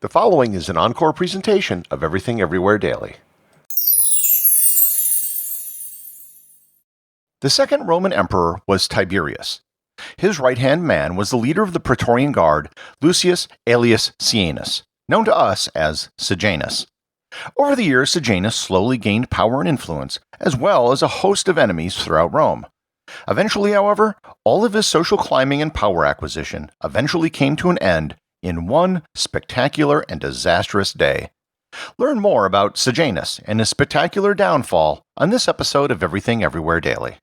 The following is an encore presentation of Everything Everywhere Daily. The second Roman emperor was Tiberius. His right-hand man was the leader of the Praetorian Guard, Lucius Aelius Seianus, known to us as Sejanus. Over the years, Sejanus slowly gained power and influence, as well as a host of enemies throughout Rome. Eventually, however, all of his social climbing and power acquisition eventually came to an end in one spectacular and disastrous day. Learn more about Sejanus and his spectacular downfall on this episode of Everything Everywhere Daily.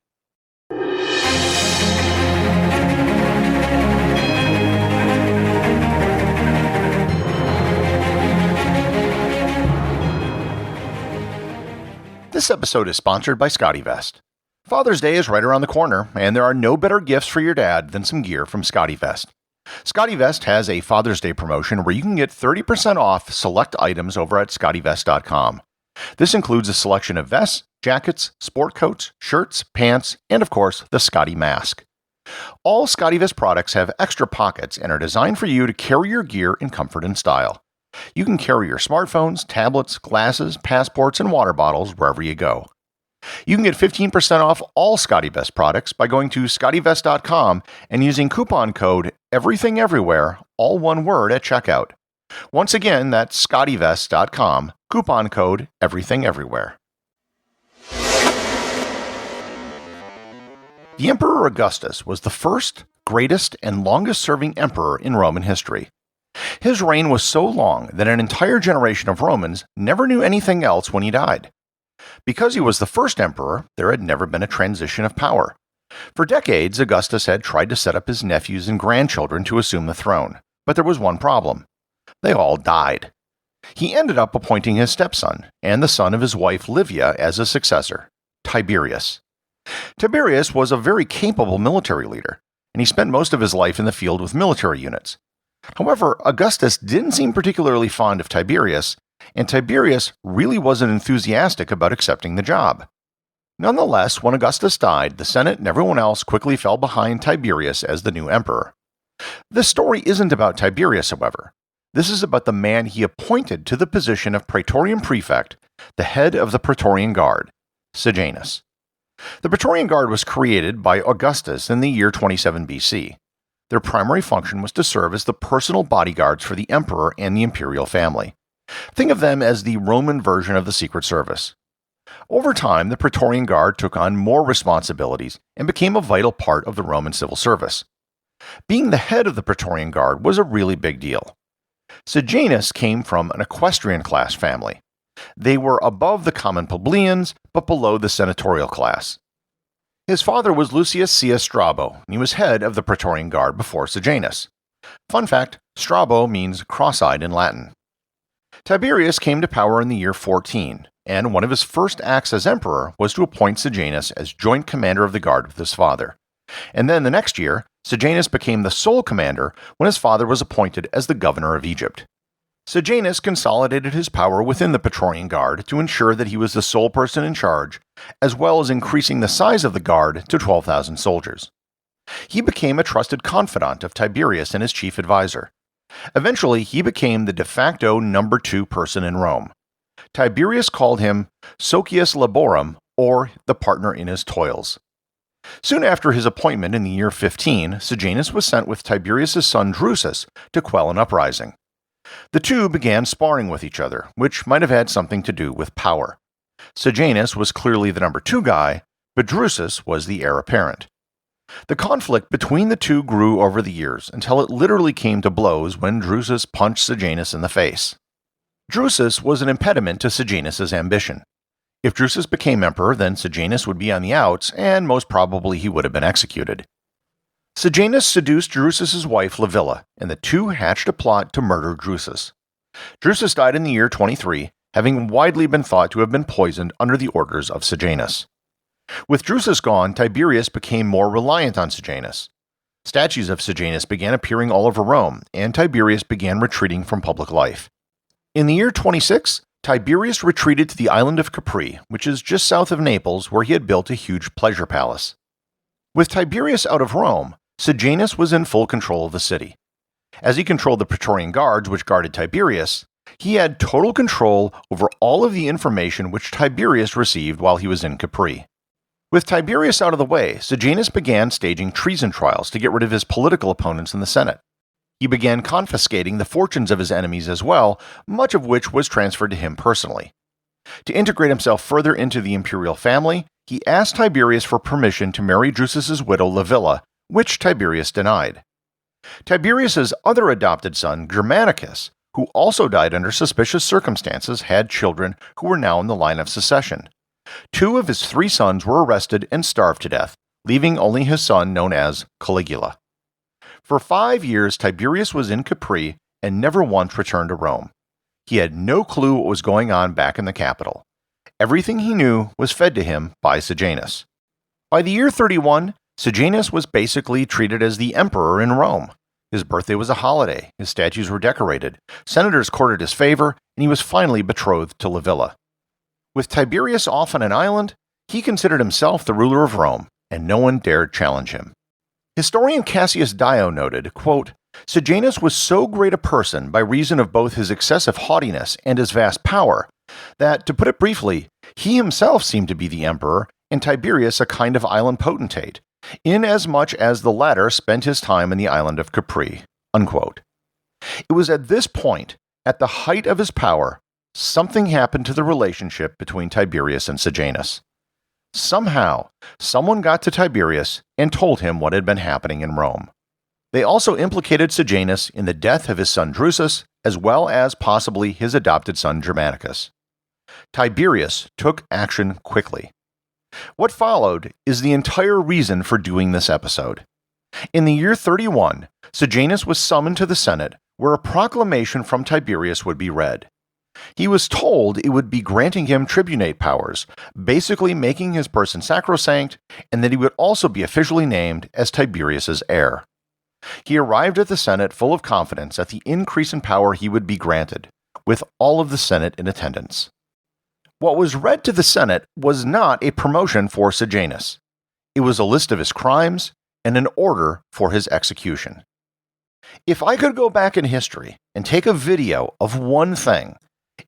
This episode is sponsored by ScottyVest. Father's Day is right around the corner, and there are no better gifts for your dad than some gear from ScottyVest. ScottyVest has a Father's Day promotion where you can get 30% off select items over at scottywest.com. This includes a selection of vests, jackets, sport coats, shirts, pants, and of course, the Scotty mask. All ScottyVest products have extra pockets and are designed for you to carry your gear in comfort and style. You can carry your smartphones, tablets, glasses, passports, and water bottles wherever you go. You can get 15% off all ScottyVest products by going to scottywest.com and using coupon code EVERYTHINGEVERYWHERE, all one word, at checkout. Once again, that's scottywest.com, coupon code EVERYTHINGEVERYWHERE. The Emperor Augustus was the first, greatest, and longest-serving emperor in Roman history. His reign was so long that an entire generation of Romans never knew anything else when he died. Because he was the first emperor, there had never been a transition of power. For decades, Augustus had tried to set up his nephews and grandchildren to assume the throne, but there was one problem. They all died. He ended up appointing his stepson, and the son of his wife Livia, as his successor, Tiberius. Tiberius was a very capable military leader, and he spent most of his life in the field with military units. However, Augustus didn't seem particularly fond of Tiberius, and Tiberius really wasn't enthusiastic about accepting the job. Nonetheless, when Augustus died, the Senate and everyone else quickly fell behind Tiberius as the new emperor. This story isn't about Tiberius, however. This is about the man he appointed to the position of Praetorian Prefect, the head of the Praetorian Guard, Sejanus. The Praetorian Guard was created by Augustus in the year 27 BC. Their primary function was to serve as the personal bodyguards for the emperor and the imperial family. Think of them as the Roman version of the Secret Service. Over time, the Praetorian Guard took on more responsibilities and became a vital part of the Roman civil service. Being the head of the Praetorian Guard was a really big deal. Sejanus came from an equestrian class family. They were above the common plebeians, but below the senatorial class. His father was Lucius Aelius Strabo, and he was head of the Praetorian Guard before Sejanus. Fun fact, Strabo means cross-eyed in Latin. Tiberius came to power in the year 14, and one of his first acts as emperor was to appoint Sejanus as joint commander of the guard with his father. And then the next year, Sejanus became the sole commander when his father was appointed as the governor of Egypt. Sejanus consolidated his power within the Praetorian Guard to ensure that he was the sole person in charge, as well as increasing the size of the guard to 12,000 soldiers. He became a trusted confidant of Tiberius and his chief advisor. Eventually, he became the de facto number 2 person in Rome. Tiberius called him Socius Laborum, or the partner in his toils. Soon after his appointment in the year 15, Sejanus was sent with Tiberius' son Drusus to quell an uprising. The two began sparring with each other, which might have had something to do with power. Sejanus was clearly the number 2 guy, but Drusus was the heir apparent. The conflict between the two grew over the years until it literally came to blows when Drusus punched Sejanus in the face. Drusus was an impediment to Sejanus' ambition. If Drusus became emperor, then Sejanus would be on the outs, and most probably he would have been executed. Sejanus seduced Drusus' wife Livilla, and the two hatched a plot to murder Drusus. Drusus died in the year 23, having widely been thought to have been poisoned under the orders of Sejanus. With Drusus gone, Tiberius became more reliant on Sejanus. Statues of Sejanus began appearing all over Rome, and Tiberius began retreating from public life. In the year 26, Tiberius retreated to the island of Capri, which is just south of Naples, where he had built a huge pleasure palace. With Tiberius out of Rome, Sejanus was in full control of the city. As he controlled the Praetorian Guards which guarded Tiberius, he had total control over all of the information which Tiberius received while he was in Capri. With Tiberius out of the way, Sejanus began staging treason trials to get rid of his political opponents in the Senate. He began confiscating the fortunes of his enemies as well, much of which was transferred to him personally. To integrate himself further into the imperial family, he asked Tiberius for permission to marry Drusus's widow Livilla, which Tiberius denied. Tiberius's other adopted son, Germanicus, who also died under suspicious circumstances, had children who were now in the line of succession. 2 of his 3 sons were arrested and starved to death, leaving only his son known as Caligula. For 5 years, Tiberius was in Capri and never once returned to Rome. He had no clue what was going on back in the capital. Everything he knew was fed to him by Sejanus. By the year 31, Sejanus was basically treated as the emperor in Rome. His birthday was a holiday, his statues were decorated, senators courted his favor, and he was finally betrothed to Livilla. With Tiberius off on an island, he considered himself the ruler of Rome, and no one dared challenge him. Historian Cassius Dio noted, quote, Sejanus was so great a person by reason of both his excessive haughtiness and his vast power, that, to put it briefly, he himself seemed to be the emperor, and Tiberius a kind of island potentate, inasmuch as the latter spent his time in the island of Capri. Unquote. It was at this point, at the height of his power, something happened to the relationship between Tiberius and Sejanus. Somehow, someone got to Tiberius and told him what had been happening in Rome. They also implicated Sejanus in the death of his son Drusus, as well as possibly his adopted son Germanicus. Tiberius took action quickly. What followed is the entire reason for doing this episode. In the year 31, Sejanus was summoned to the Senate, where a proclamation from Tiberius would be read. He was told it would be granting him tribunate powers, basically making his person sacrosanct, and that he would also be officially named as Tiberius's heir. He arrived at the Senate full of confidence at the increase in power he would be granted, with all of the Senate in attendance. What was read to the Senate was not a promotion for Sejanus. It was a list of his crimes and an order for his execution. If I could go back in history and take a video of one thing,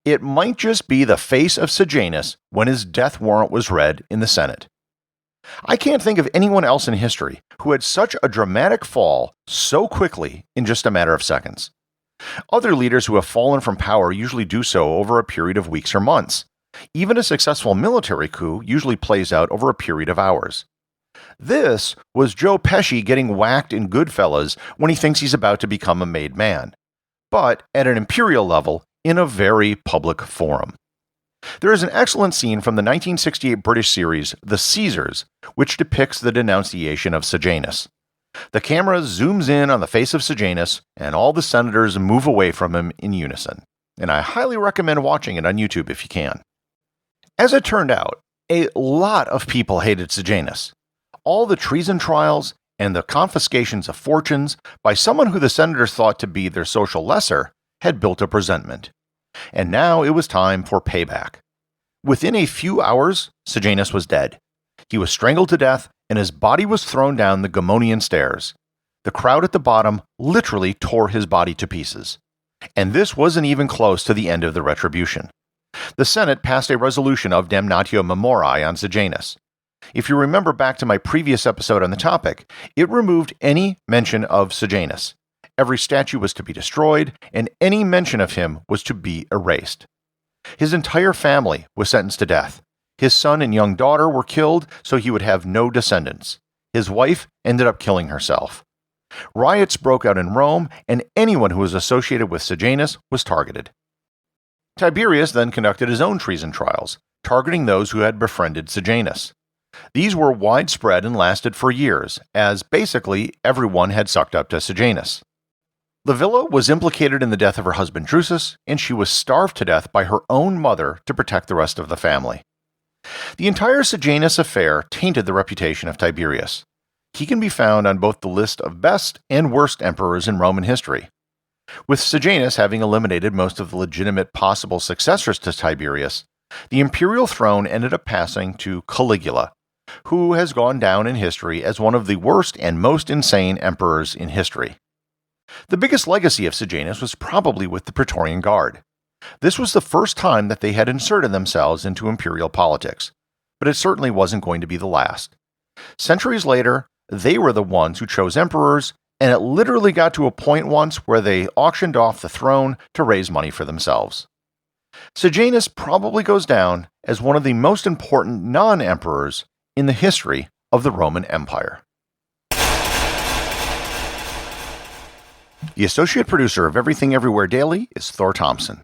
it might just be the face of Sejanus when his death warrant was read in the Senate. I can't think of anyone else in history who had such a dramatic fall so quickly in just a matter of seconds. Other leaders who have fallen from power usually do so over a period of weeks or months. Even a successful military coup usually plays out over a period of hours. This was Joe Pesci getting whacked in Goodfellas when he thinks he's about to become a made man, but at an imperial level in a very public forum. There is an excellent scene from the 1968 British series The Caesars, which depicts the denunciation of Sejanus. The camera zooms in on the face of Sejanus, and all the senators move away from him in unison, and I highly recommend watching it on YouTube if you can. As it turned out, a lot of people hated Sejanus. All the treason trials and the confiscations of fortunes by someone who the senators thought to be their social lesser had built up resentment. And now it was time for payback. Within a few hours, Sejanus was dead. He was strangled to death, and his body was thrown down the Gemonian stairs. The crowd at the bottom literally tore his body to pieces. And this wasn't even close to the end of the retribution. The Senate passed a resolution of damnatio memoriae on Sejanus. If you remember back to my previous episode on the topic, it removed any mention of Sejanus. Every statue was to be destroyed, and any mention of him was to be erased. His entire family was sentenced to death. His son and young daughter were killed so he would have no descendants. His wife ended up killing herself. Riots broke out in Rome, and anyone who was associated with Sejanus was targeted. Tiberius then conducted his own treason trials, targeting those who had befriended Sejanus. These were widespread and lasted for years, as basically everyone had sucked up to Sejanus. Livilla was implicated in the death of her husband Drusus, and she was starved to death by her own mother to protect the rest of the family. The entire Sejanus affair tainted the reputation of Tiberius. He can be found on both the list of best and worst emperors in Roman history. With Sejanus having eliminated most of the legitimate possible successors to Tiberius, the imperial throne ended up passing to Caligula, who has gone down in history as one of the worst and most insane emperors in history. The biggest legacy of Sejanus was probably with the Praetorian Guard. This was the first time that they had inserted themselves into imperial politics, but it certainly wasn't going to be the last. Centuries later, they were the ones who chose emperors, and it literally got to a point once where they auctioned off the throne to raise money for themselves. Sejanus probably goes down as one of the most important non-emperors in the history of the Roman Empire. The associate producer of Everything Everywhere Daily is Thor Thomsen.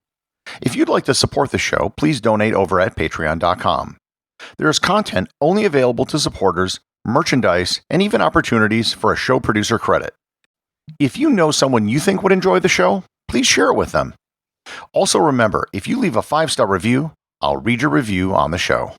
If you'd like to support the show, please donate over at patreon.com. There is content only available to supporters, merchandise, and even opportunities for a show producer credit. If you know someone you think would enjoy the show, please share it with them. Also remember, if you leave a 5-star review, I'll read your review on the show.